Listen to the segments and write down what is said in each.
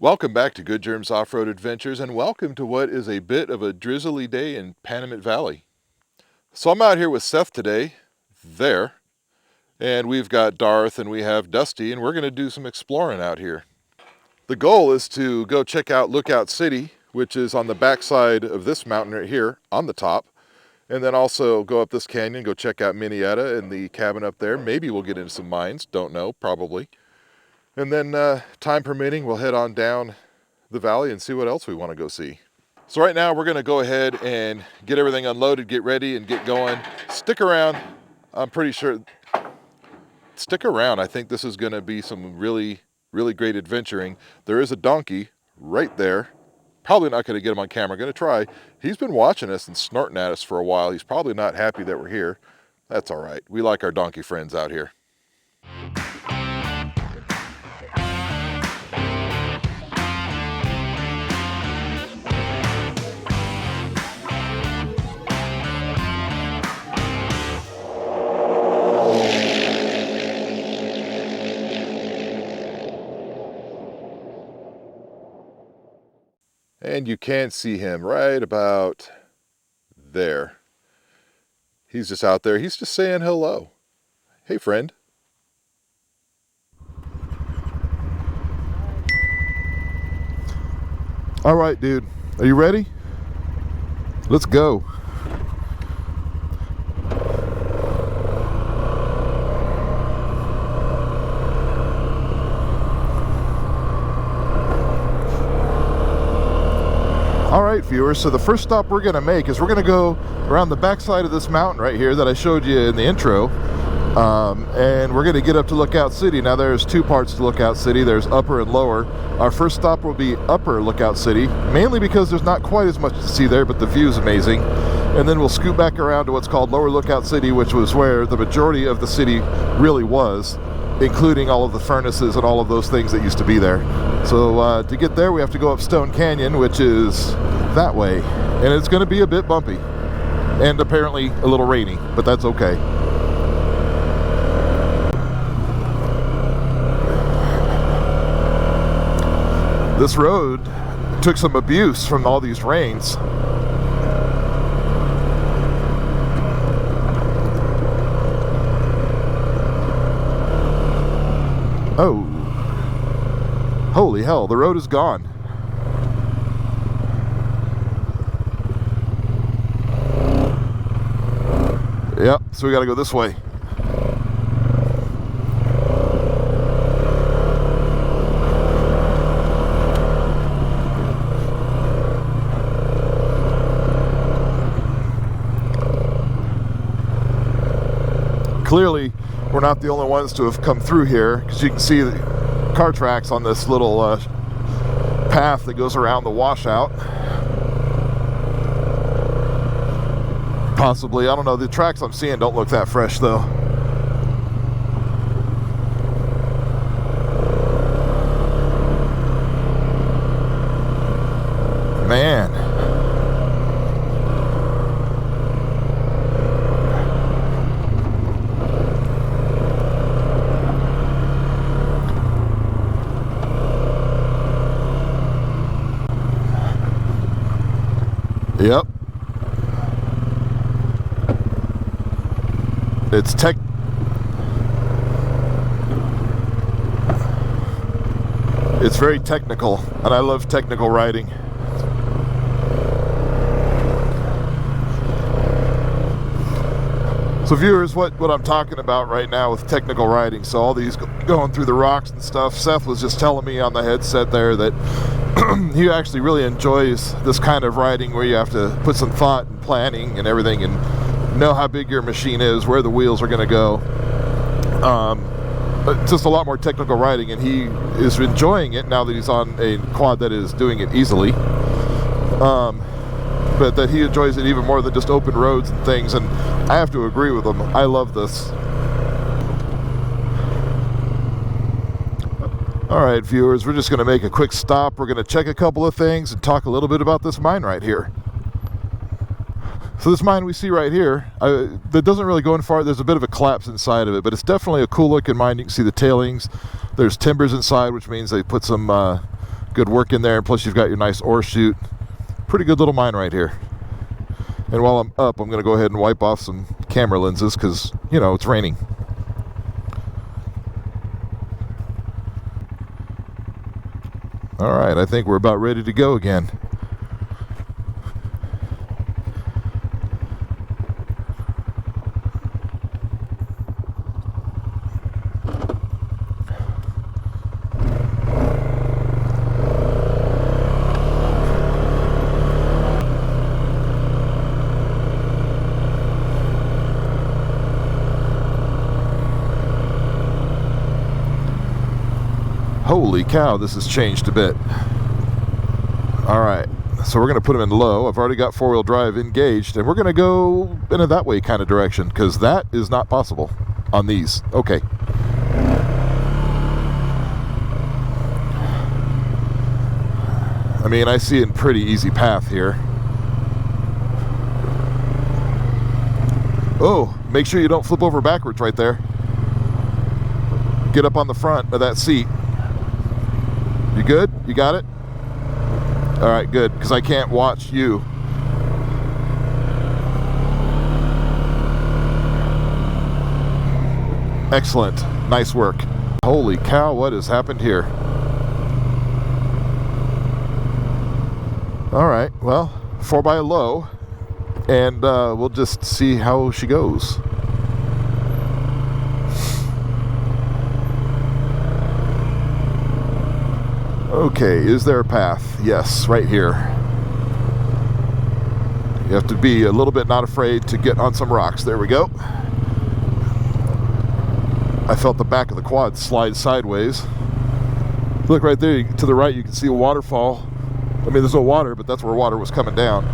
Welcome back to Good Germs Off-Road Adventures, and welcome to what is a bit of a drizzly day in Panamint Valley. So I'm out here with Seth today, and we've got Darth and we have Dusty, and we're going to do some exploring out here. The goal is to go check out Lookout City, which is on the backside of this mountain right here on the top, and then also go up this canyon, go check out Minietta and the cabin up there. Maybe we'll get into some mines, don't know, probably. And then, time permitting, we'll head on down the valley and see what else we want to go see. So right now, we're going to go ahead and get everything unloaded, get ready, and get going. Stick around. I'm pretty sure... Stick around. I think this is going to be some really, really great adventuring. There is a donkey right there. Probably not going to get him on camera. Going to try. He's been watching us and snorting at us for a while. He's probably not happy that we're here. That's all right. We like our donkey friends out here. And you can see him right about there. He's just out there. He's just saying hello. Hey, friend. All right, dude. Are you ready? Let's go. All right, viewers, so the first stop we're going to make is we're going to go around the backside of this mountain right here that I showed you in the intro, and we're going to get up to Lookout City. Now, there's two parts to Lookout City. There's upper and lower. Our first stop will be upper Lookout City, mainly because there's not quite as much to see there, but the view is amazing. And then we'll scoot back around to what's called Lower Lookout City, which was where the majority of the city really was, including all of the furnaces and all of those things that used to be there. So to get there, we have to go up Stone Canyon, which is that way. And it's going to be a bit bumpy. And apparently a little rainy, but that's okay. This road took some abuse from all these rains. Oh. Holy hell, the road is gone. Yep, so we gotta go this way. Clearly, we're not the only ones to have come through here, because you can see the car tracks on this little path that goes around the washout. Possibly, I don't know, the tracks I'm seeing don't look that fresh though. Man. Yep. It's very technical, and I love technical riding. So viewers, what I'm talking about right now with technical riding, so all these going through the rocks and stuff, Seth was just telling me on the headset there that he actually really enjoys this kind of riding where you have to put some thought and planning and everything and know how big your machine is, where the wheels are going to go. But just a lot more technical riding, and he is enjoying it now that he's on a quad that is doing it easily. But that he enjoys it even more than just open roads and things, and I have to agree with him. I love this. All right, viewers, we're just going to make a quick stop. We're going to check a couple of things and talk a little bit about this mine right here. So this mine we see right here, that doesn't really go in far. There's a bit of a collapse inside of it, but it's definitely a cool looking mine. You can see the tailings. There's timbers inside, which means they put some Good work in there, and plus you've got your nice ore chute. Pretty good little mine right here. And while I'm up, I'm going to go ahead and wipe off some camera lenses because, you know, it's raining. All right, I think we're about ready to go again. Holy cow, this has changed a bit. All right, so we're going to put them in low. I've already got four-wheel drive engaged, and we're going to go in a that way kind of direction because that is not possible on these. Okay. I mean, I see a pretty easy path here. Oh, make sure you don't flip over backwards right there. Get up on the front of that seat. You good? You got it? All right, good, because I can't watch you. Excellent. Nice work. Holy cow, what has happened here? All right, well, 4x low, and we'll just see how she goes. Okay, is there a path? Yes, right here. You have to be a little bit not afraid to get on some rocks. There we go. I felt the back of the quad slide sideways. Look right there, to the right you can see a waterfall. I mean, there's no water, but that's where water was coming down.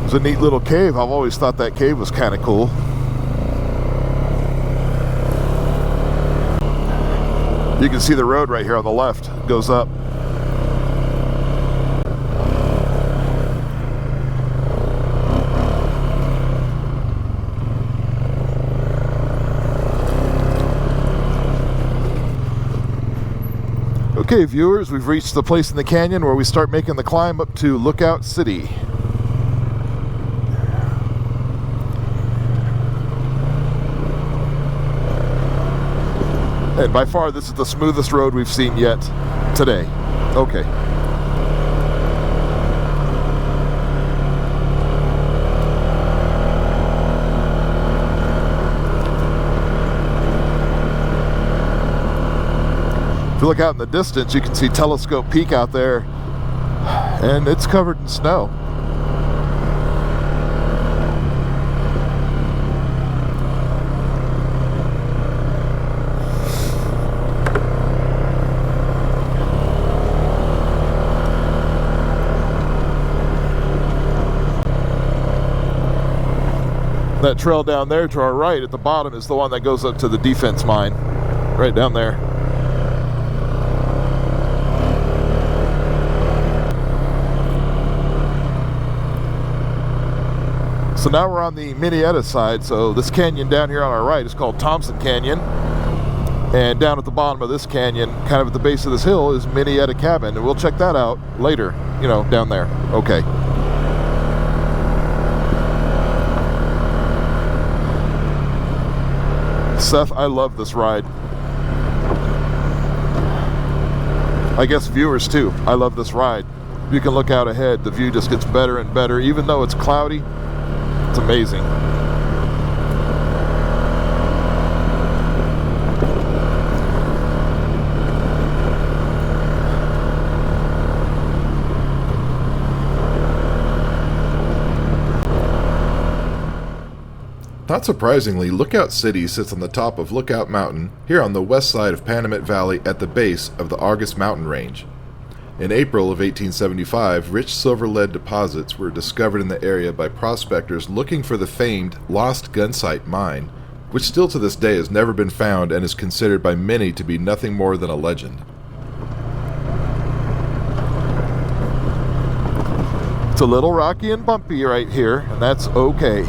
It's a neat little cave. I've always thought that cave was kind of cool. You can see the road right here on the left. It goes up. Okay, viewers, we've reached the place in the canyon where we start making the climb up to Lookout City. And by far, this is the smoothest road we've seen yet today. Okay. If you look out in the distance, you can see Telescope Peak out there, and it's covered in snow. That trail down there to our right at the bottom is the one that goes up to the defense mine, right down there. So now we're on the Minnetonka side, so this canyon down here on our right is called Thompson Canyon. And down at the bottom of this canyon, kind of at the base of this hill, is Minnetonka Cabin, and we'll check that out later, you know, down there. Okay. Seth, I love this ride. I guess viewers too. I love this ride. You can look out ahead. The view just gets better and better. Even though it's cloudy, it's amazing. Not surprisingly, Lookout City sits on the top of Lookout Mountain, here on the west side of Panamint Valley at the base of the Argus Mountain Range. In April of 1875, rich silver lead deposits were discovered in the area by prospectors looking for the famed Lost Gunsight Mine, which still to this day has never been found and is considered by many to be nothing more than a legend. It's a little rocky and bumpy right here, and that's okay.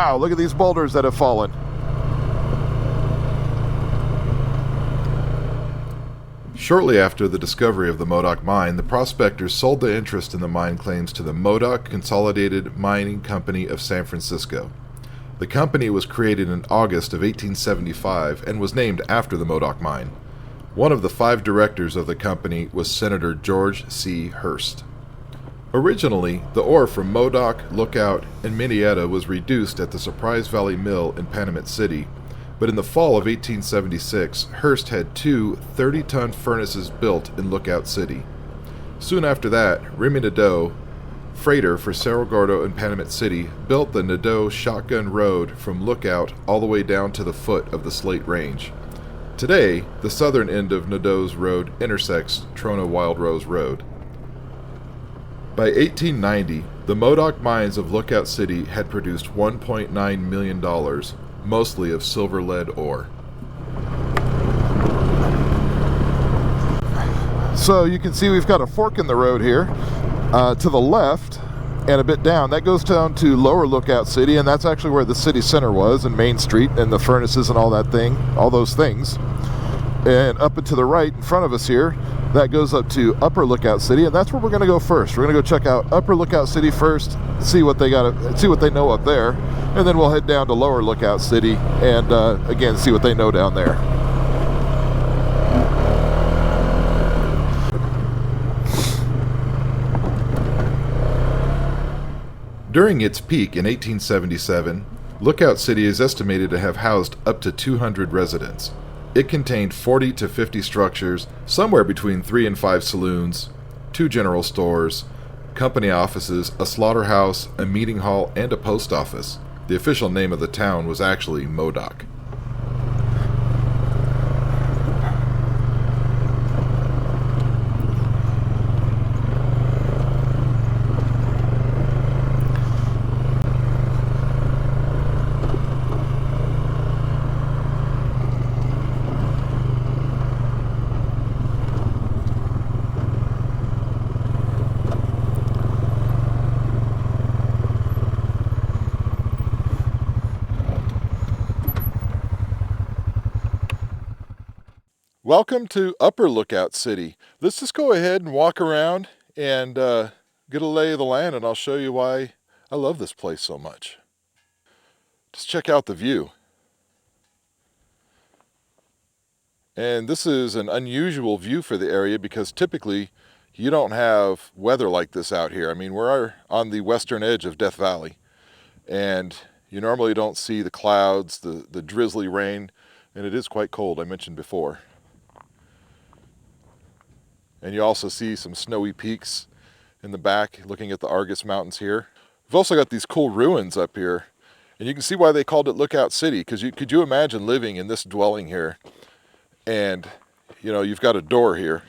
Wow, look at these boulders that have fallen. Shortly after the discovery of the Modoc mine, the prospectors sold their interest in the mine claims to the Modoc Consolidated Mining Company of San Francisco. The company was created in August of 1875 and was named after the Modoc mine. One of the 5 directors of the company was Senator George C. Hearst. Originally, the ore from Modoc, Lookout, and Minnetonka was reduced at the Surprise Valley Mill in Panamint City, but in the fall of 1876, Hearst had 2 30-ton furnaces built in Lookout City. Soon after that, Remy Nadeau, freighter for Cerro Gordo and Panamint City, built the Nadeau Shotgun Road from Lookout all the way down to the foot of the Slate Range. Today, the southern end of Nadeau's road intersects Trona Wild Rose Road. By 1890, the Modoc mines of Lookout City had produced $1.9 million, mostly of silver-lead ore. So you can see we've got a fork in the road here. To the left and a bit down, that goes down to Lower Lookout City, and that's actually where the city center was, and Main Street and the furnaces and all those things. And up and to the right in front of us here, that goes up to Upper Lookout City, and that's where we're going to go first. We're going to go check out Upper Lookout City first, see what they know up there, and then we'll head down to Lower Lookout City and again see what they know down there. During its peak in 1877, Lookout City is estimated to have housed up to 200 residents. It contained 40 to 50 structures, somewhere between 3 and 5 saloons, 2 general stores, company offices, a slaughterhouse, a meeting hall, and a post office. The official name of the town was actually Modoc. Welcome to Upper Lookout City. Let's just go ahead and walk around and get a lay of the land, and I'll show you why I love this place so much. Just check out the view. And this is an unusual view for the area because typically you don't have weather like this out here. I mean, we're on the western edge of Death Valley, and you normally don't see the clouds, the drizzly rain, and it is quite cold, I mentioned before. And you also see some snowy peaks in the back, looking at the Argus Mountains here. We've also got these cool ruins up here, and you can see why they called it Lookout City, because could you imagine living in this dwelling here, and you've got a door here.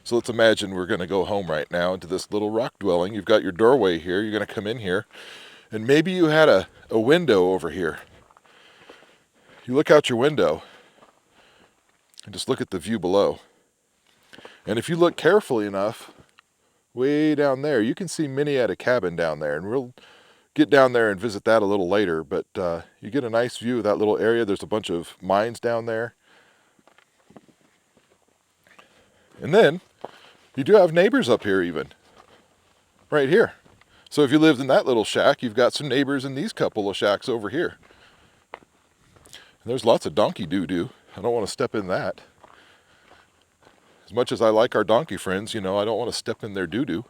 So let's imagine we're going to go home right now into this little rock dwelling. You've got your doorway here, you're going to come in here, and maybe you had a window over here. You look out your window and just look at the view below. And if you look carefully enough, way down there, you can see Minnetonka Cabin down there. And we'll get down there and visit that a little later. But you get a nice view of that little area. There's a bunch of mines down there. And then you do have neighbors up here even. Right here. So if you lived in that little shack, you've got some neighbors in these couple of shacks over here. And there's lots of donkey doo-doo. I don't want to step in that. As much as I like our donkey friends, I don't want to step in their doo-doo.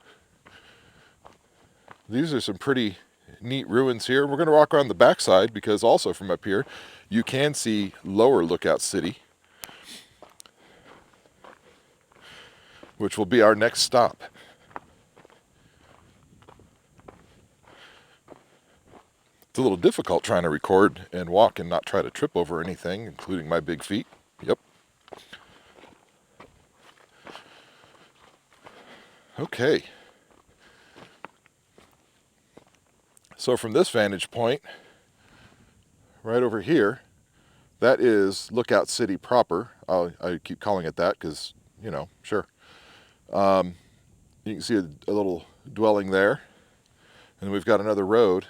These are some pretty neat ruins here. We're going to walk around the backside because also from up here, you can see Lower Lookout City, which will be our next stop. It's a little difficult trying to record and walk and not try to trip over anything, including my big feet. Yep. Okay. So from this vantage point, right over here, that is Lookout City proper. I keep calling it that because, sure. You can see a little dwelling there. And we've got another road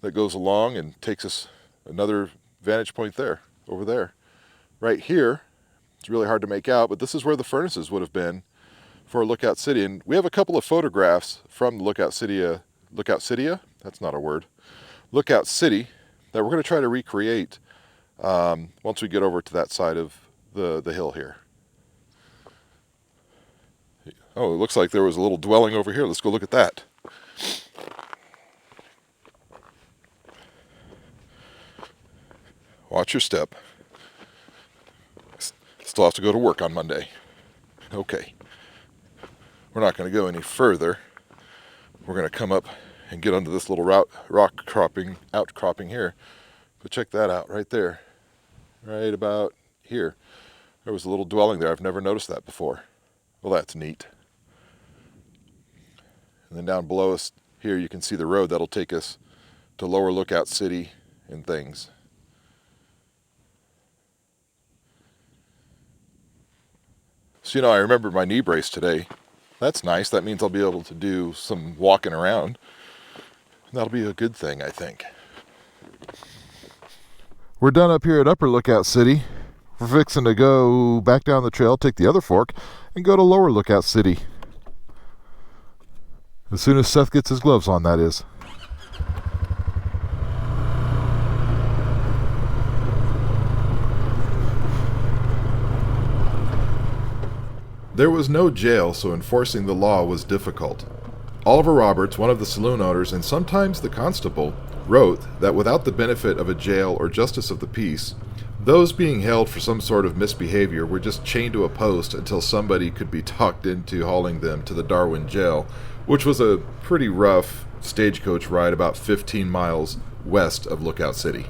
that goes along and takes us another vantage point there, over there. Right here, it's really hard to make out, but this is where the furnaces would have been for Lookout City. And we have a couple of photographs from Lookout City, that's not a word, Lookout City, that we're going to try to recreate once we get over to that side of the hill here. Oh, it looks like there was a little dwelling over here. Let's go look at that. Watch your step. Still have to go to work on Monday. Okay. We're not going to go any further. We're going to come up and get onto this little rock outcropping here. But check that out right there. Right about here. There was a little dwelling there. I've never noticed that before. Well, that's neat. And then down below us here you can see the road that'll take us to Lower Lookout City and things. So, I remember my knee brace today. That's nice. That means I'll be able to do some walking around. That'll be a good thing, I think. We're done up here at Upper Lookout City. We're fixing to go back down the trail, take the other fork, and go to Lower Lookout City. As soon as Seth gets his gloves on, that is. There was no jail, so enforcing the law was difficult. Oliver Roberts, one of the saloon owners and sometimes the constable, wrote that without the benefit of a jail or justice of the peace, those being held for some sort of misbehavior were just chained to a post until somebody could be talked into hauling them to the Darwin jail, which was a pretty rough stagecoach ride about 15 miles west of Lookout City.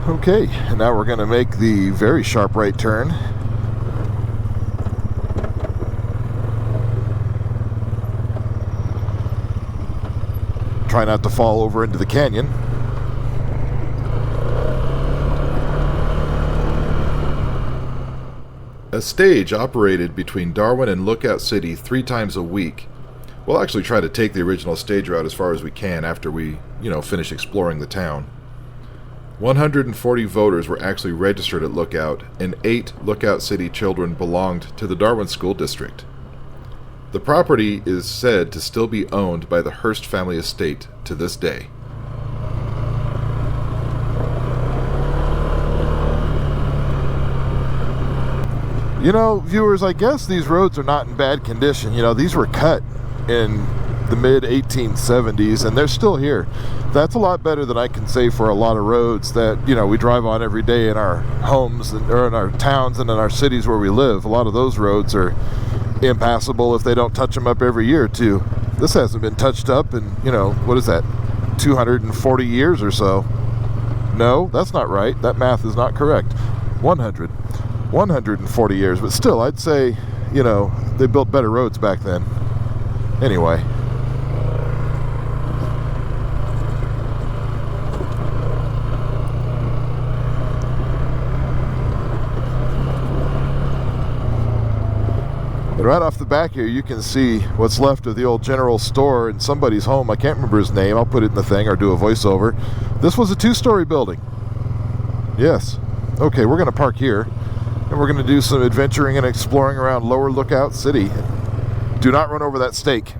Okay, and now we're going to make the very sharp right turn. Try not to fall over into the canyon. A stage operated between Darwin and Lookout City 3 times a week. We'll actually try to take the original stage route as far as we can after we, finish exploring the town. 140 voters were actually registered at Lookout, and 8 Lookout City children belonged to the Darwin School District. The property is said to still be owned by the Hearst family estate to this day. Viewers, I guess these roads are not in bad condition. These were cut in the mid-1870s, and they're still here. That's a lot better than I can say for a lot of roads that, we drive on every day in our homes or in our towns and in our cities where we live. A lot of those roads are impassable if they don't touch them up every year, too. This hasn't been touched up in, what is that, 240 years or so. No, that's not right. That math is not correct. 140 years, but still, I'd say, they built better roads back then. Anyway. And right off the back here, you can see what's left of the old general store in somebody's home. I can't remember his name. I'll put it in the thing or do a voiceover. This was a 2-story building. Yes. Okay, we're going to park here, and we're going to do some adventuring and exploring around Lower Lookout City. Do not run over that stake.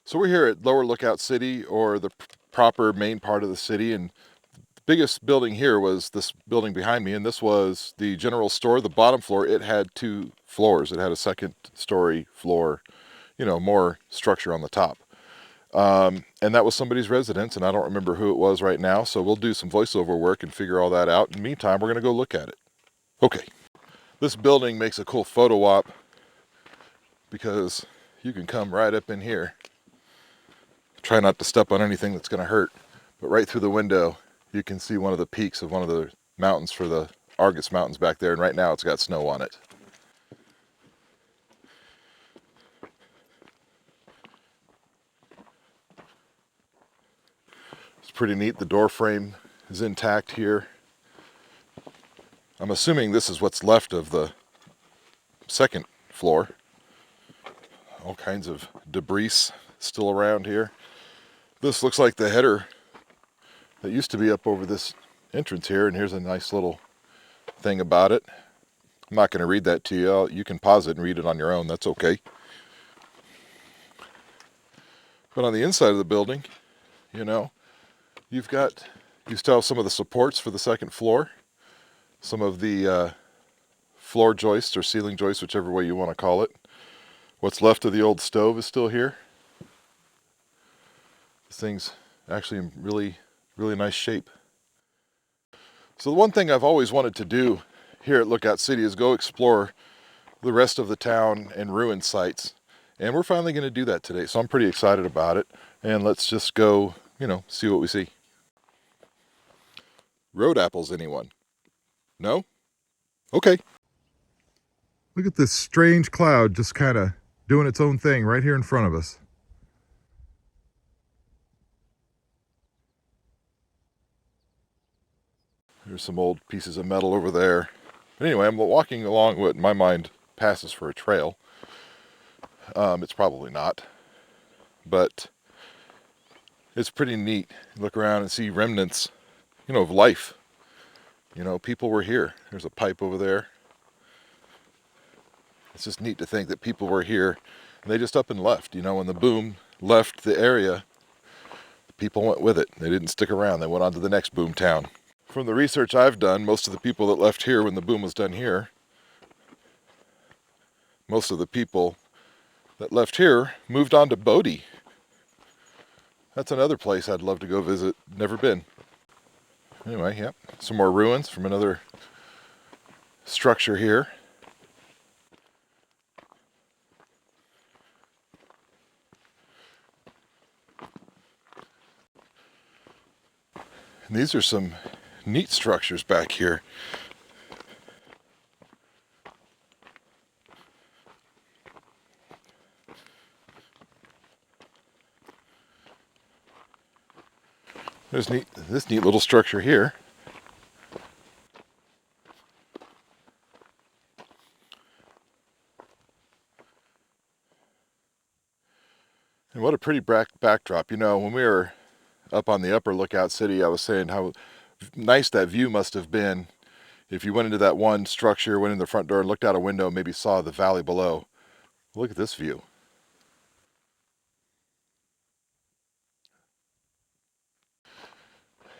So we're here at Lower Lookout City, or the proper main part of the city, and the biggest building here was this building behind me, and this was the general store. The bottom floor, it had 2 floors. It had a 2nd-story floor, more structure on the top. And that was somebody's residence, and I don't remember who it was right now, so we'll do some voiceover work and figure all that out. In the meantime, we're going to go look at it. Okay. This building makes a cool photo op because you can come right up in here. Try not to step on anything that's going to hurt, but right through the window you can see one of the peaks of one of the mountains for the Argus Mountains back there, and right now it's got snow on it. It's pretty neat. The door frame is intact here. I'm assuming this is what's left of the second floor. All kinds of debris still around here. This looks like the header that used to be up over this entrance here, and here's a nice little thing about it. I'm not going to read that to you. You can pause it and read it on your own. That's okay. But on the inside of the building, you know, you still have some of the supports for the second floor, some of the floor joists or ceiling joists, whichever way you want to call it. What's left of the old stove is still here. This thing's actually in really, really nice shape. So the one thing I've always wanted to do here at Lookout City is go explore the rest of the town and ruin sites. And we're finally going to do that today. So I'm pretty excited about it. And let's just go, see what we see. Road apples, anyone? No? Okay. Look at this strange cloud just kind of doing its own thing right here in front of us. There's some old pieces of metal over there. But anyway, I'm walking along what in my mind passes for a trail. It's probably not. But it's pretty neat. Look around and see remnants, of life. People were here. There's a pipe over there. It's just neat to think that people were here and they just up and left. When the boom left the area, people went with it. They didn't stick around. They went on to the next boom town. From the research I've done, most of the people that left here when the boom was done here, most of the people that left here moved on to Bodie. That's another place I'd love to go visit. Never been. Anyway, yep, some more ruins from another structure here. And these are some neat structures back here. There's this neat little structure here. And what a pretty backdrop. When we were up on the upper Lookout City, I was saying how nice that view must have been if you went into that one structure, went in the front door and looked out a window, maybe saw the valley below. Look at this view.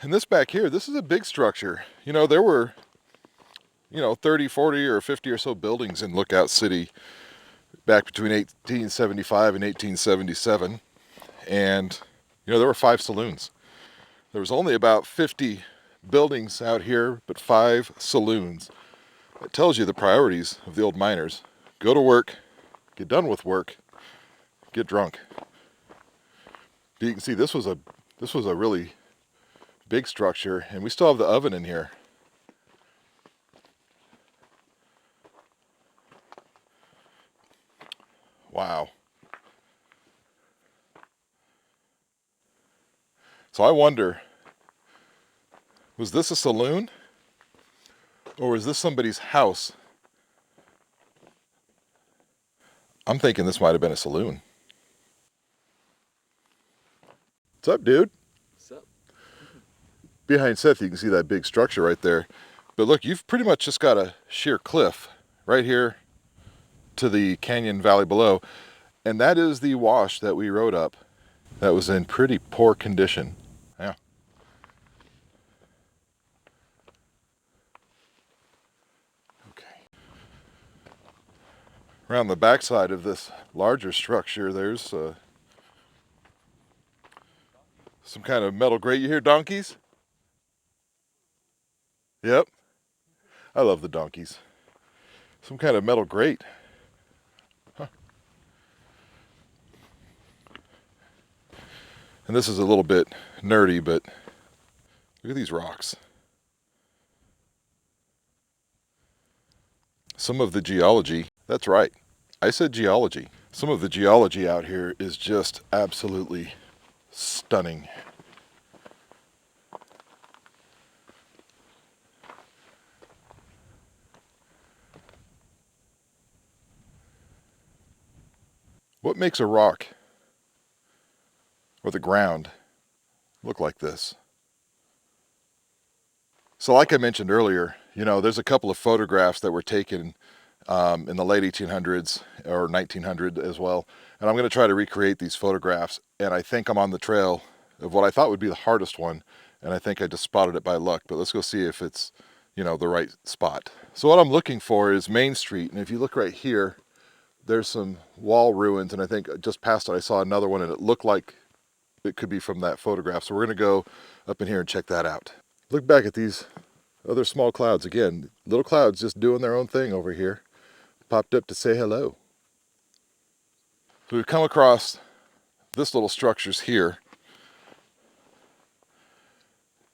And this back here, this is a big structure. There were, 30, 40 or 50 or so buildings in Lookout City back between 1875 and 1877. And, there were 5 saloons. There was only about 50 buildings out here, but 5 saloons. That tells you the priorities of the old miners. Go to work, get done with work, get drunk. But you can see this was a really big structure, and we still have the oven in here. Wow. So I wonder, was this a saloon? Or was this somebody's house? I'm thinking this might have been a saloon. What's up, dude? What's up? Behind Seth, you can see that big structure right there. But look, you've pretty much just got a sheer cliff right here to the canyon valley below. And that is the wash that we rode up. That was in pretty poor condition. Yeah. Okay. Around the backside of this larger structure, there's some kind of metal grate. You hear donkeys? Yep. I love the donkeys. Some kind of metal grate. Huh. And this is a little bit nerdy, but look at these rocks. Some of the geology, that's right, I said geology. Some of the geology out here is just absolutely stunning. What makes a rock or the ground look like this? So like I mentioned earlier, there's a couple of photographs that were taken in the late 1800s or 1900 as well. And I'm going to try to recreate these photographs. And I think I'm on the trail of what I thought would be the hardest one. And I think I just spotted it by luck. But let's go see if it's, the right spot. So what I'm looking for is Main Street. And if you look right here, there's some wall ruins. And I think just past it, I saw another one and it looked like it could be from that photograph. So we're going to go up in here and check that out. Look back at these other small clouds. Again, little clouds just doing their own thing over here. Popped up to say hello. So we've come across this little structures here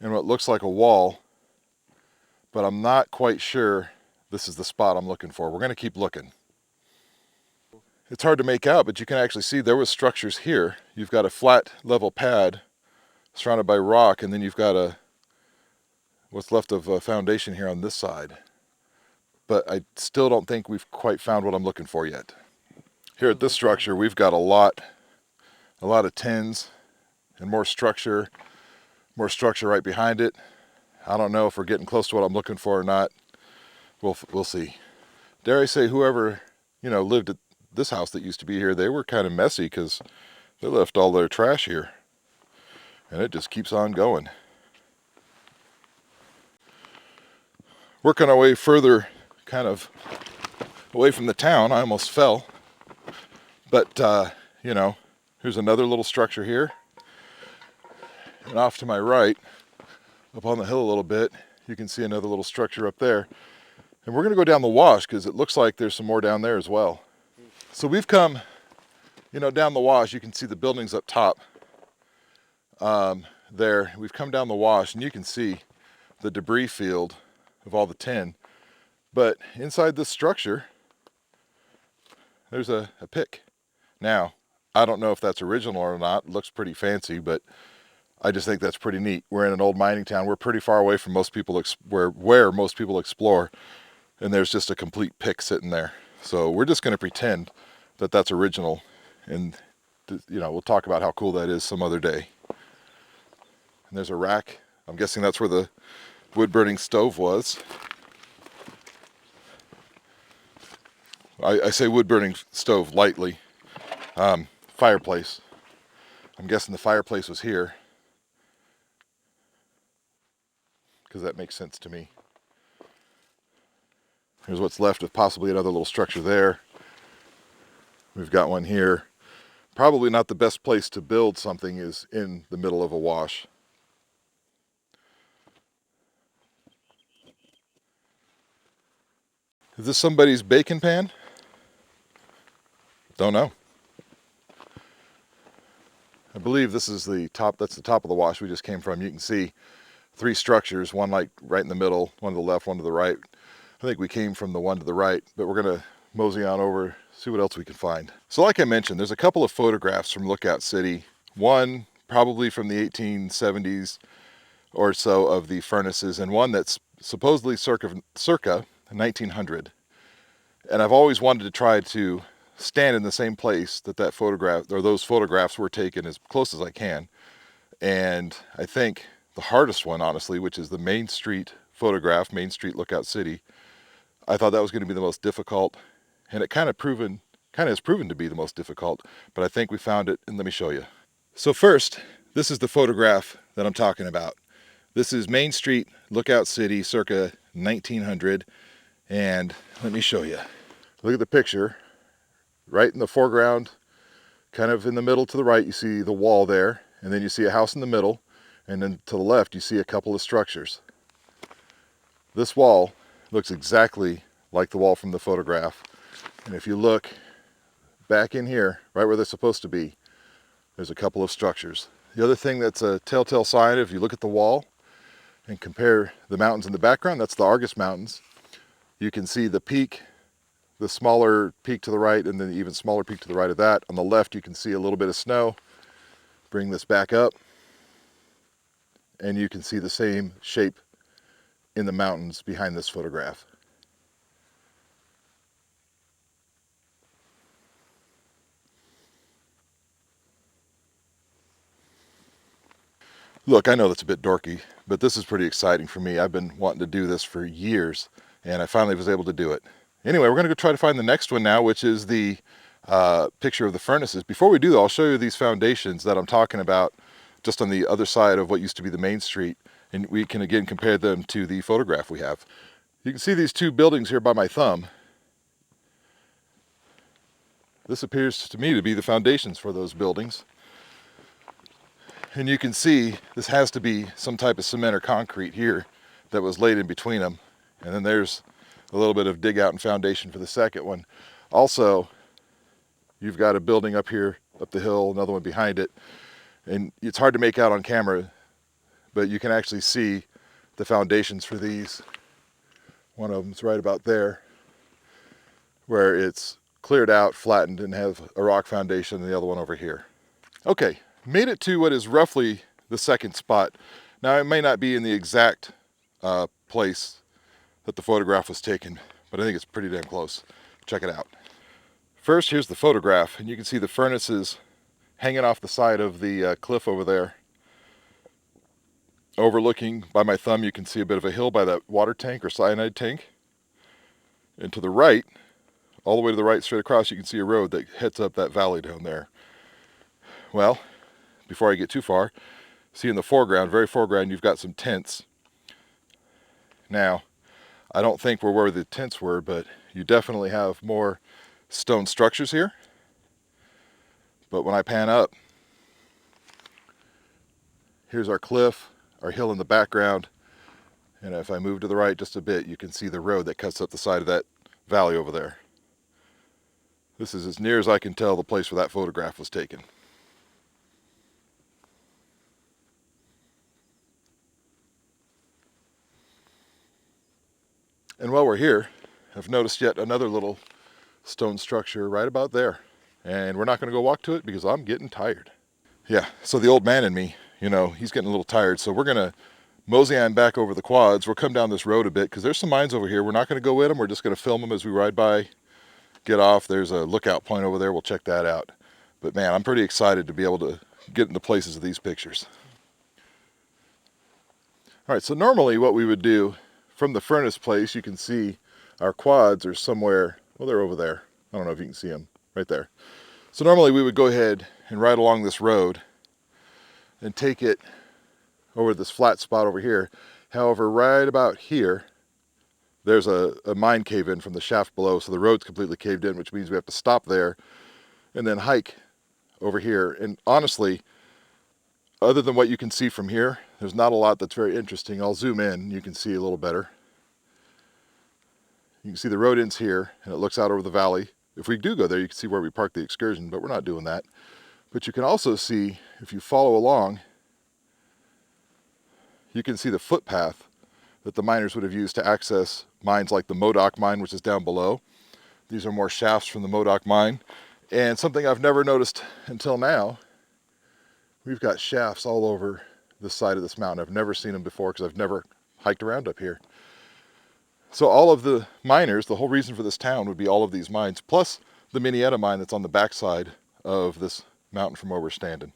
and what looks like a wall, but I'm not quite sure this is the spot I'm looking for. We're going to keep looking. It's hard to make out, but you can actually see there was structures here. You've got a flat level pad surrounded by rock, and then you've got what's left of a foundation here on this side. But I still don't think we've quite found what I'm looking for yet. Here at this structure, we've got a lot of tins and more structure right behind it. I don't know if we're getting close to what I'm looking for or not. We'll see. Dare I say, whoever lived at this house that used to be here, they were kind of messy because they left all their trash here, and it just keeps on going. Working our way further, kind of away from the town. I almost fell. But, here's another little structure here. And off to my right, up on the hill a little bit, you can see another little structure up there. And we're going to go down the wash because it looks like there's some more down there as well. So we've come, down the wash. You can see the buildings up top there. We've come down the wash and you can see the debris field of all the tin. But inside this structure, there's a pick. Now, I don't know if that's original or not. It looks pretty fancy, but I just think that's pretty neat. We're in an old mining town. We're pretty far away from most people where most people explore, and there's just a complete pick sitting there. So we're just going to pretend that that's original, and we'll talk about how cool that is some other day. And there's a rack. I'm guessing that's where the wood-burning stove was. I say wood-burning stove lightly. Fireplace. I'm guessing the fireplace was here, because that makes sense to me. Here's what's left of possibly another little structure there. We've got one here. Probably not the best place to build something is in the middle of a wash. Is this somebody's bacon pan? Don't know. I believe this is the top, that's the top of the wash we just came from. You can see three structures, one like right in the middle, one to the left, one to the right. I think we came from the one to the right, but we're gonna mosey on over, see what else we can find. So like I mentioned, there's a couple of photographs from Lookout City. One probably from the 1870s or so of the furnaces, and one that's supposedly circa 1900. And I've always wanted to try to stand in the same place that photograph or those photographs were taken as close as I can. And I think the hardest one, honestly, which is the Main Street photograph, Main Street Lookout City, I thought that was going to be the most difficult, and it kind of has proven to be the most difficult, but I think we found it, and let me show you. So first, this is the photograph that I'm talking about. This is Main Street Lookout City circa 1900, and let me show you. Look at the picture. Right in the foreground, kind of in the middle to the right, you see the wall there, and then you see a house in the middle, and then to the left you see a couple of structures. This wall looks exactly like the wall from the photograph, and if you look back in here, right where they're supposed to be, there's a couple of structures. The other thing that's a telltale sign, if you look at the wall and compare the mountains in the background, that's the Argus Mountains. You can see the peak the smaller peak to the right and then the even smaller peak to the right of that. On the left, you can see a little bit of snow. Bring this back up, and you can see the same shape in the mountains behind this photograph. Look, I know that's a bit dorky, but this is pretty exciting for me. I've been wanting to do this for years, and I finally was able to do it. Anyway, we're going to go try to find the next one now, which is the picture of the furnaces. Before we do that, I'll show you these foundations that I'm talking about just on the other side of what used to be the main street, and we can again compare them to the photograph we have. You can see these two buildings here by my thumb. This appears to me to be the foundations for those buildings. And you can see this has to be some type of cement or concrete here that was laid in between them. And then there's a little bit of dig out and foundation for the second one. Also, you've got a building up here, up the hill, another one behind it. And it's hard to make out on camera, but you can actually see the foundations for these. One of them's right about there, where it's cleared out, flattened, and have a rock foundation, and the other one over here. Okay. Made it to what is roughly the second spot. Now, it may not be in the exact place that the photograph was taken, but I think it's pretty damn close. Check it out. First, here's the photograph, and you can see the furnaces hanging off the side of the cliff over there. Overlooking by my thumb, you can see a bit of a hill by that water tank or cyanide tank. And to the right, all the way to the right, straight across, you can see a road that heads up that valley down there. Well, before I get too far, see in the foreground, very foreground, you've got some tents. Now, I don't think we're where the tents were, but you definitely have more stone structures here. But when I pan up, here's our cliff, our hill in the background, and if I move to the right just a bit, you can see the road that cuts up the side of that valley over there. This is as near as I can tell the place where that photograph was taken. And while we're here, I've noticed yet another little stone structure right about there. And we're not going to go walk to it because I'm getting tired. Yeah, so the old man in me, you know, he's getting a little tired. So we're going to mosey on back over the quads. We'll come down this road a bit because there's some mines over here. We're not going to go in them. We're just going to film them as we ride by, get off. There's a lookout point over there. We'll check that out. But man, I'm pretty excited to be able to get into places of these pictures. All right, so normally what we would do from the furnace place, you can see our quads are somewhere, well, they're over there. I don't know if you can see them, right there. So normally we would go ahead and ride along this road and take it over this flat spot over here. However, right about here, there's a mine cave in from the shaft below, so the road's completely caved in, which means we have to stop there and then hike over here. And honestly, other than what you can see from here, there's not a lot that's very interesting. I'll zoom in, you can see a little better. You can see the road ends here, and it looks out over the valley. If we do go there, you can see where we parked the excursion, but we're not doing that. But you can also see, if you follow along, you can see the footpath that the miners would have used to access mines like the Modoc mine, which is down below. These are more shafts from the Modoc mine. And something I've never noticed until now, we've got shafts all over this side of this mountain. I've never seen them before because I've never hiked around up here. So all of the miners, the whole reason for this town would be all of these mines, plus the Minnetonka mine that's on the backside of this mountain from where we're standing.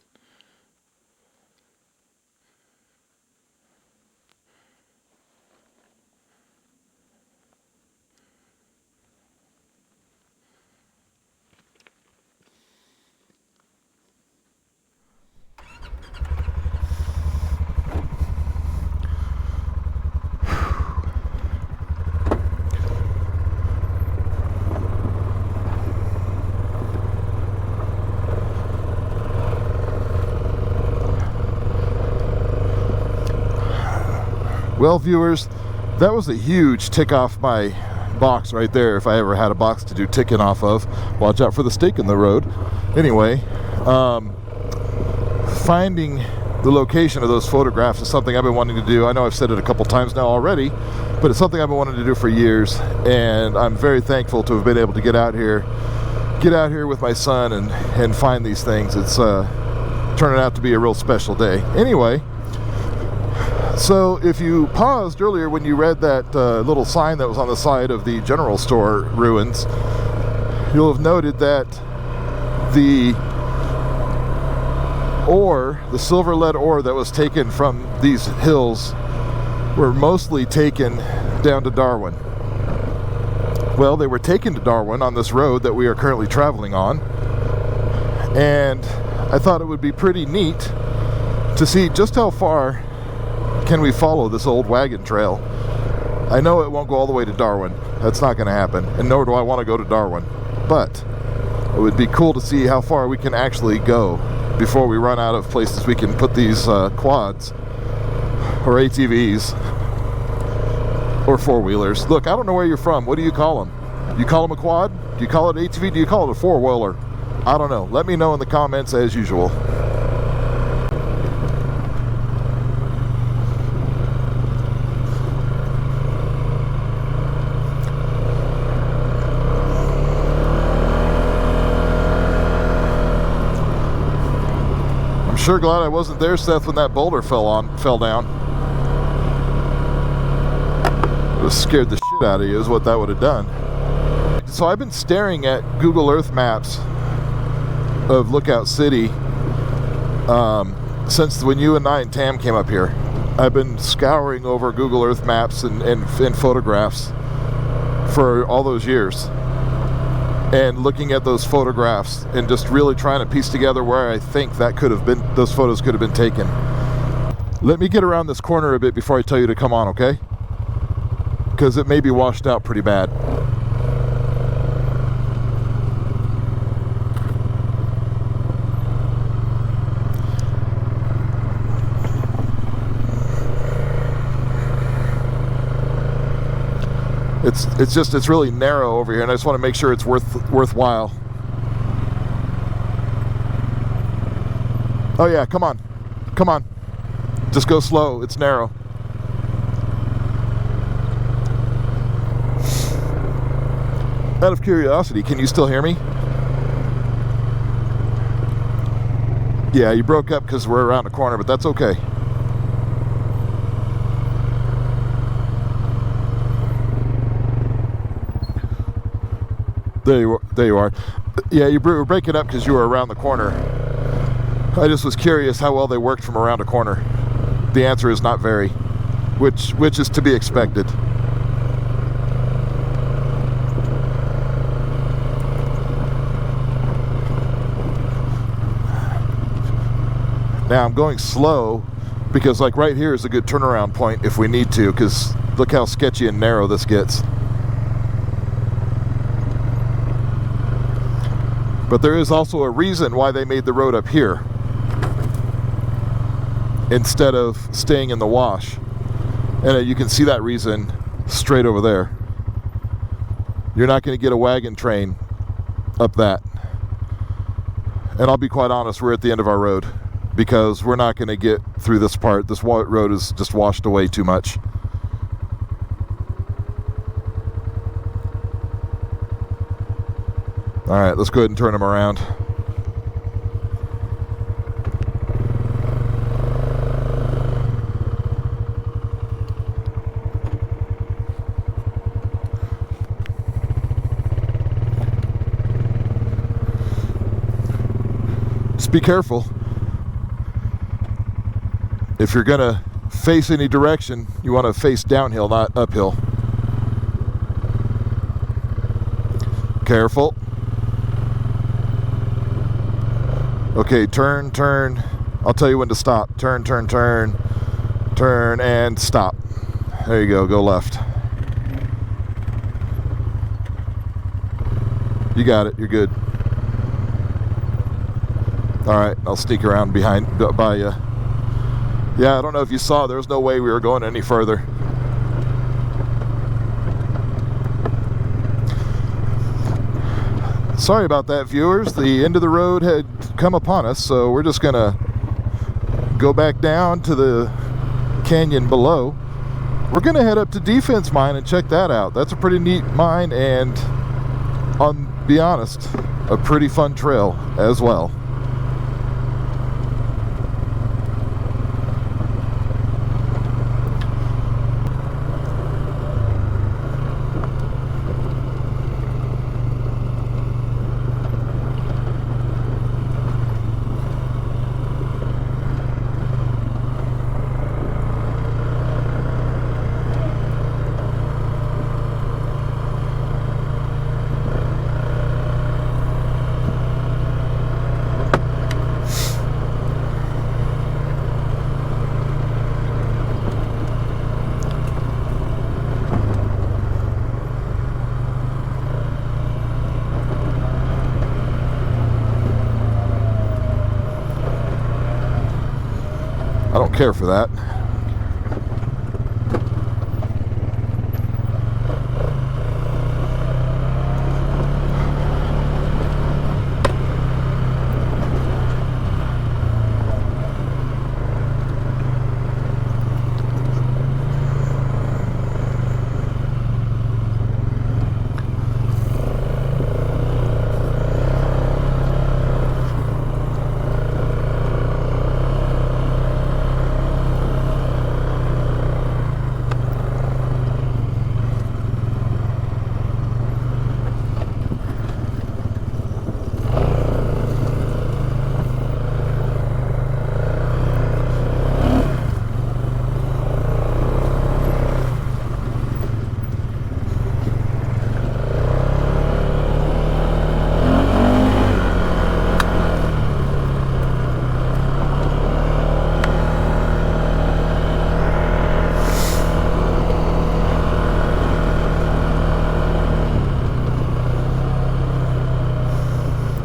Well, viewers, that was a huge tick off my box right there. If I ever had a box to do ticking off of, watch out for the stake in the road. Anyway, finding the location of those photographs is something I've been wanting to do. I know I've said it a couple times now already, but it's something I've been wanting to do for years, and I'm very thankful to have been able to get out here with my son and find these things. It's turning out to be a real special day. Anyway, so if you paused earlier when you read that little sign that was on the side of the general store ruins, you'll have noted that the silver lead ore that was taken from these hills were mostly taken down to Darwin. Well, they were taken to Darwin on this road that we are currently traveling on, and I thought it would be pretty neat to see just how far can we follow this old wagon trail. I know it won't go all the way to Darwin. That's not going to happen, and nor do I want to go to Darwin, but it would be cool to see how far we can actually go before we run out of places we can put these quads or ATVs or four-wheelers. Look, I don't know where you're from. What do you call them? You call them a quad? Do you call it ATV? Do you call it a four-wheeler? I don't know. Let me know in the comments as usual. I'm sure glad I wasn't there, Seth, when that boulder fell down. It scared the shit out of you is what that would have done. So I've been staring at Google Earth maps of Lookout City since when you and I and Tam came up here. I've been scouring over Google Earth maps and photographs for all those years, and looking at those photographs and just really trying to piece together where I think that could have been, those photos could have been taken. Let me get around this corner a bit before I tell you to come on, okay? Because it may be washed out pretty bad. It's really narrow over here, and I just want to make sure it's worthwhile. Oh yeah, come on. Just go slow, it's narrow. Out of curiosity, can you still hear me? Yeah, you broke up because we're around the corner, but that's okay. There you are. Yeah, you were breaking up because you were around the corner. I just was curious how well they worked from around a corner. The answer is not very, which is to be expected. Now I'm going slow because like right here is a good turnaround point if we need to, because look how sketchy and narrow this gets. But there is also a reason why they made the road up here instead of staying in the wash. And you can see that reason straight over there. You're not going to get a wagon train up that. And I'll be quite honest, we're at the end of our road, because we're not going to get through this part. This road is just washed away too much. All right, let's go ahead and turn them around. Just be careful. If you're gonna face any direction, you want to face downhill, not uphill. Careful. Okay, turn. I'll tell you when to stop. Turn, and stop. There you go, go left. You got it, you're good. All right, I'll sneak around by you. Yeah, I don't know if you saw, there was no way we were going any further. Sorry about that, viewers. The end of the road had come upon us, so we're just gonna go back down to the canyon below we're going to head up to Defense Mine and check that out. That's a pretty neat mine, and I'll be honest, a pretty fun trail as well. I don't care for that.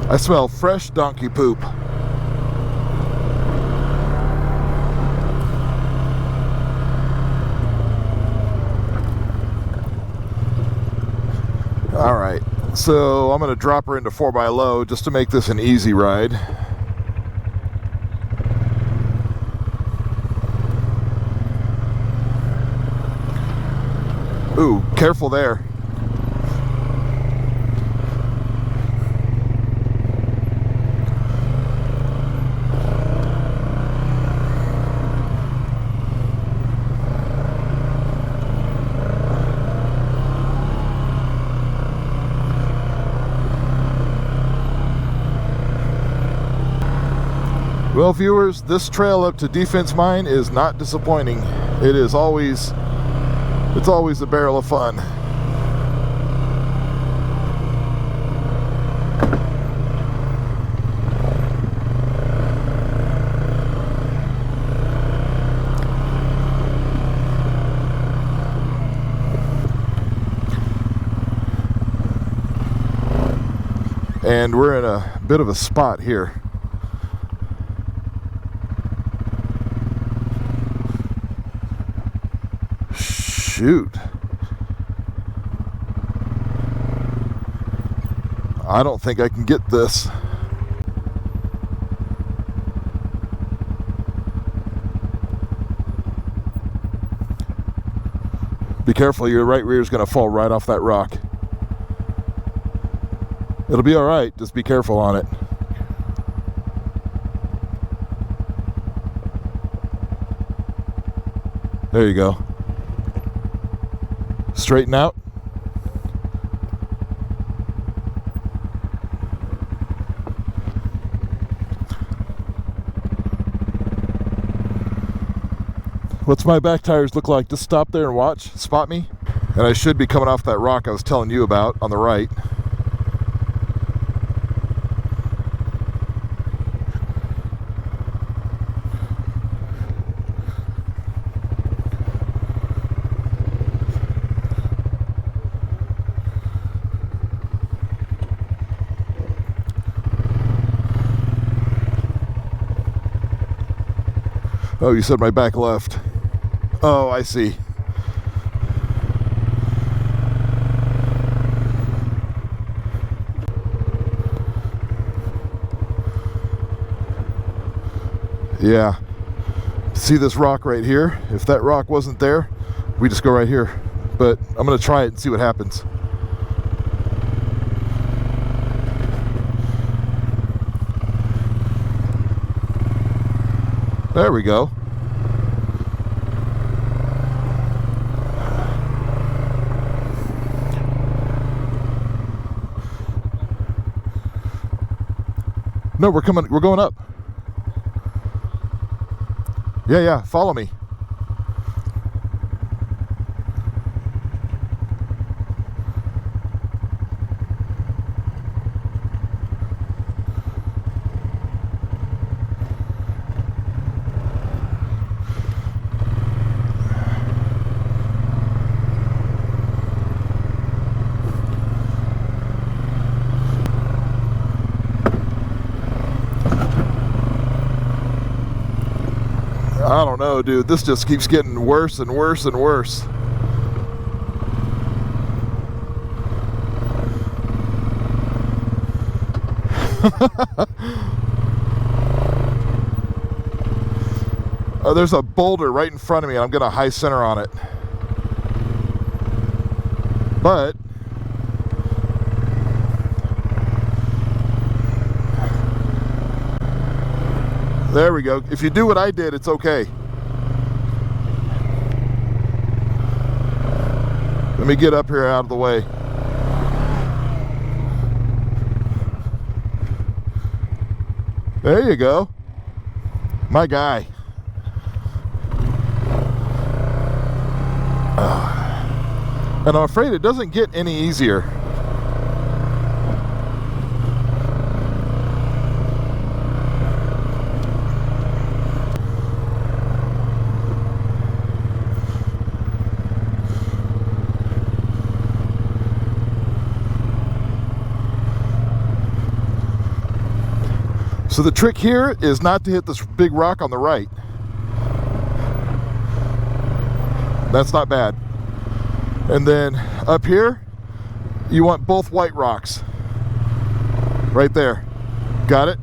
I smell fresh donkey poop. All right, so I'm going to drop her into 4x-low just to make this an easy ride. Ooh, careful there. Well, viewers, this trail up to Defense Mine is not disappointing. It's always a barrel of fun. And we're in a bit of a spot here. Shoot. I don't think I can get this. Be careful, your right rear is going to fall right off that rock. It'll be all right, just be careful on it. There you go. Straighten out. What's my back tires look like? Just stop there and watch. Spot me. And I should be coming off that rock I was telling you about on the right. Oh, you said my back left. Oh, I see. Yeah. See this rock right here? If that rock wasn't there, we just go right here. But I'm gonna try it and see what happens. There we go. No, we're going up. Yeah, follow me. I don't know, dude. This just keeps getting worse and worse and worse. Oh, there's a boulder right in front of me, and I'm gonna high center on it. But there we go. If you do what I did, it's okay. Let me get up here out of the way. There you go. My guy. And I'm afraid it doesn't get any easier. So the trick here is not to hit this big rock on the right. That's not bad. And then up here, you want both white rocks. Right there. Got it?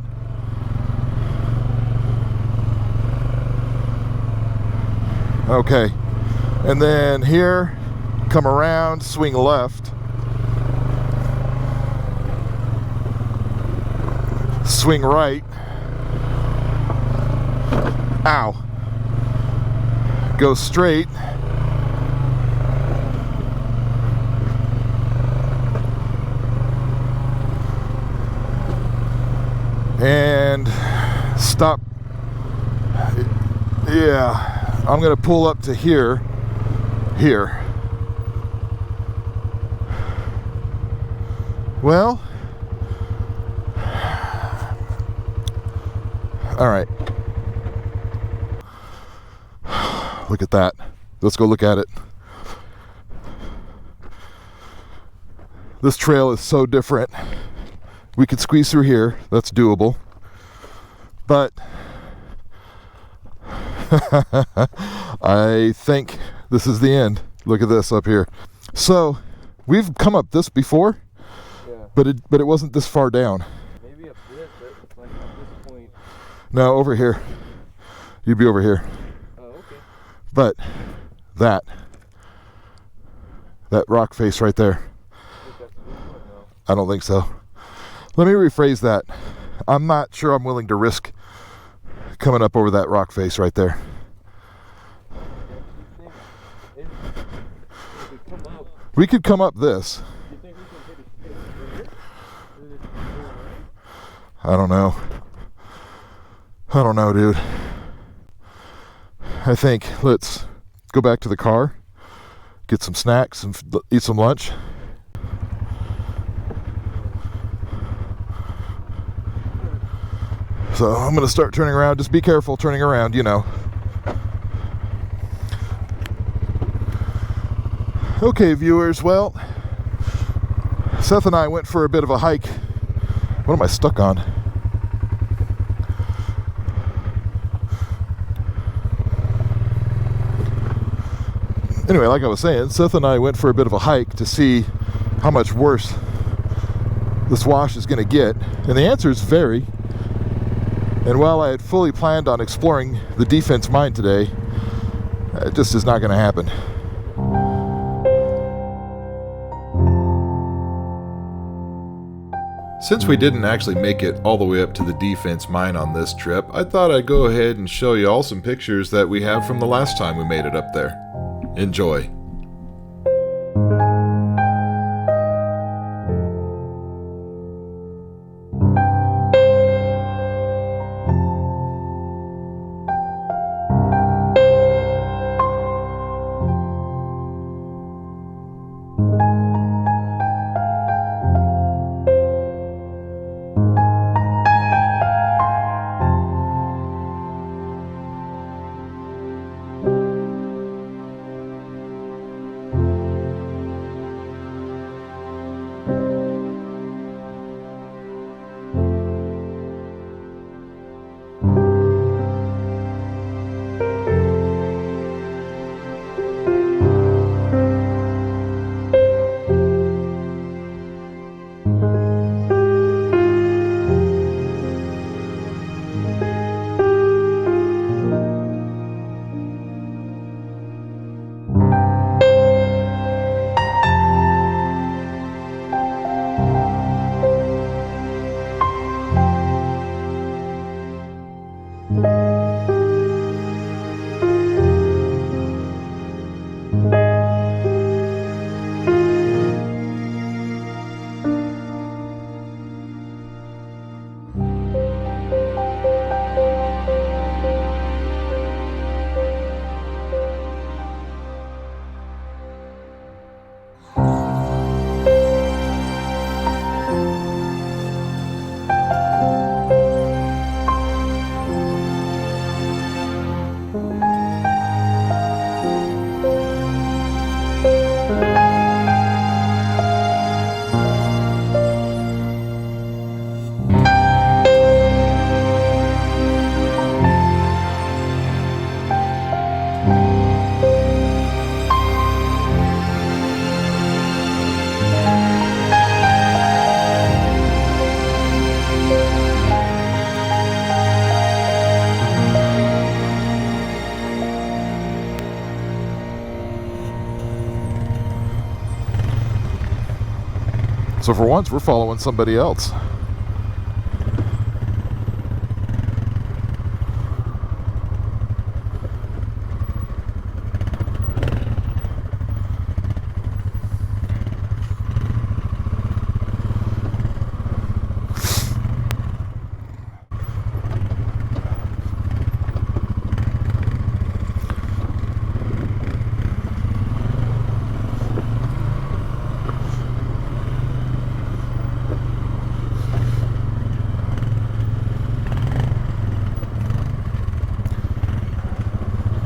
Okay. And then here, come around, swing left. Swing right. Ow. Go straight. And stop. Yeah, I'm gonna pull up to here. Well, all right. Look at that. Let's go look at it. This trail is so different. We could squeeze through here. That's doable. But I think this is the end. Look at this up here. So we've come up this before, yeah. but it wasn't this far down. Maybe up this, but like at this point. No, over here. You'd be over here. Oh, okay. But that rock face right there. I don't think so. Let me rephrase that. I'm not sure I'm willing to risk coming up over that rock face right there. We could come up this. I don't know. Dude. I think let's go back to the car, get some snacks and eat some lunch. So I'm going to start turning around. Just be careful turning around, you know. Okay, viewers, well, Seth and I went for a bit of a hike. What am I stuck on? Anyway, like I was saying, Seth and I went for a bit of a hike to see how much worse this wash is going to get. And the answer is very. And while I had fully planned on exploring the defense mine today, it just is not going to happen. Since we didn't actually make it all the way up to the defense mine on this trip, I thought I'd go ahead and show you all some pictures that we have from the last time we made it up there. Enjoy. So for once, we're following somebody else.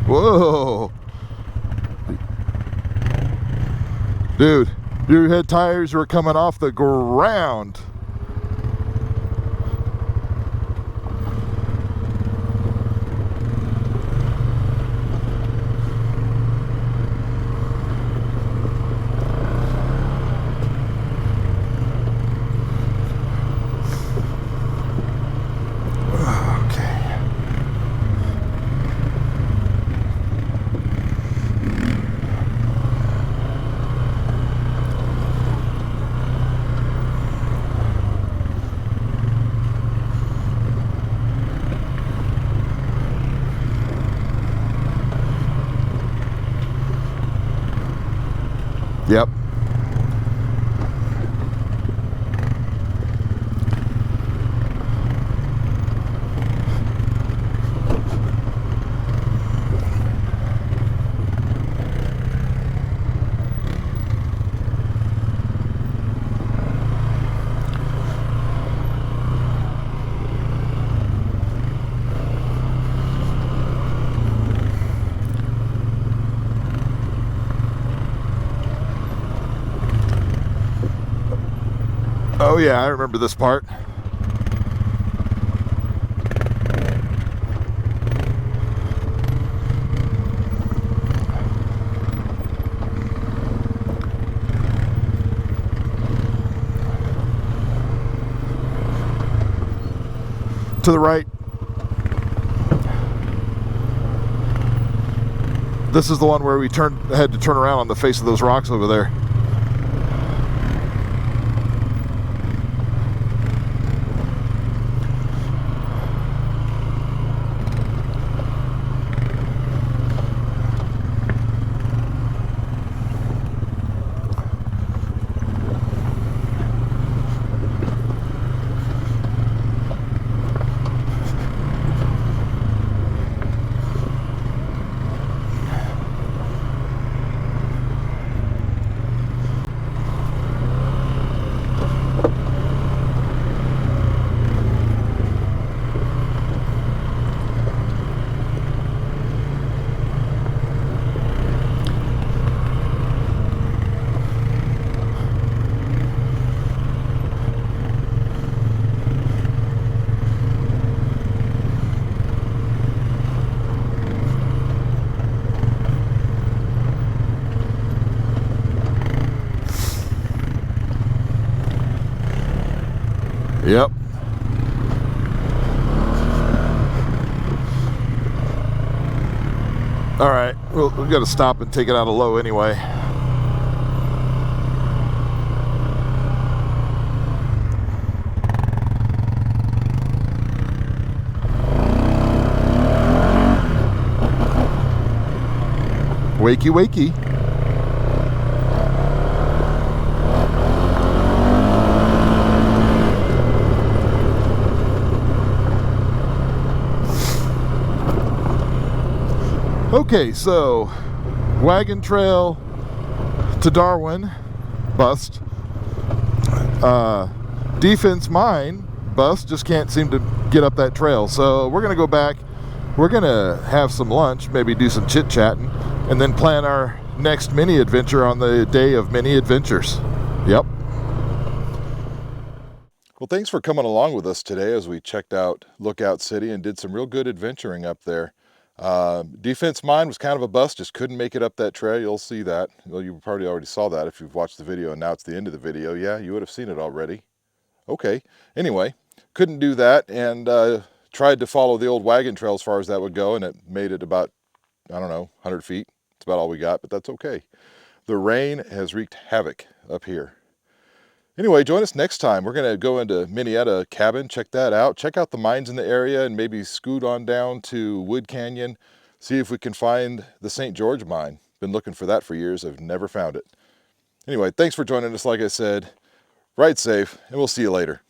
Whoa. Dude, your head tires were coming off the ground. Yep. Oh yeah, I remember this part. To the right. This is the one where we had to turn around on the face of those rocks over there. All right, well, we got to stop and take it out of low anyway. Wakey, wakey. Okay, so wagon trail to Darwin, bust. Defense mine, bust. Just can't seem to get up that trail. So we're gonna go back. We're gonna have some lunch, maybe do some chit-chatting, and then plan our next mini adventure on the day of mini adventures. Yep. Well, thanks for coming along with us today as we checked out Lookout City and did some real good adventuring up there. Defense mine was kind of a bust, just couldn't make it up that trail. You'll see that. Well, you probably already saw that if you've watched the video and now it's the end of the video. Yeah, you would have seen it already. Okay, anyway, couldn't do that and tried to follow the old wagon trail as far as that would go, and it made it about, I don't know, 100 feet. It's about all we got, but that's okay. The rain has wreaked havoc up here. Anyway, join us next time. We're going to go into Minnetonka Cabin, check that out, check out the mines in the area, and maybe scoot on down to Wood Canyon, see if we can find the St. George mine. Been looking for that for years. I've never found it. Anyway, thanks for joining us. Like I said, ride safe, and we'll see you later.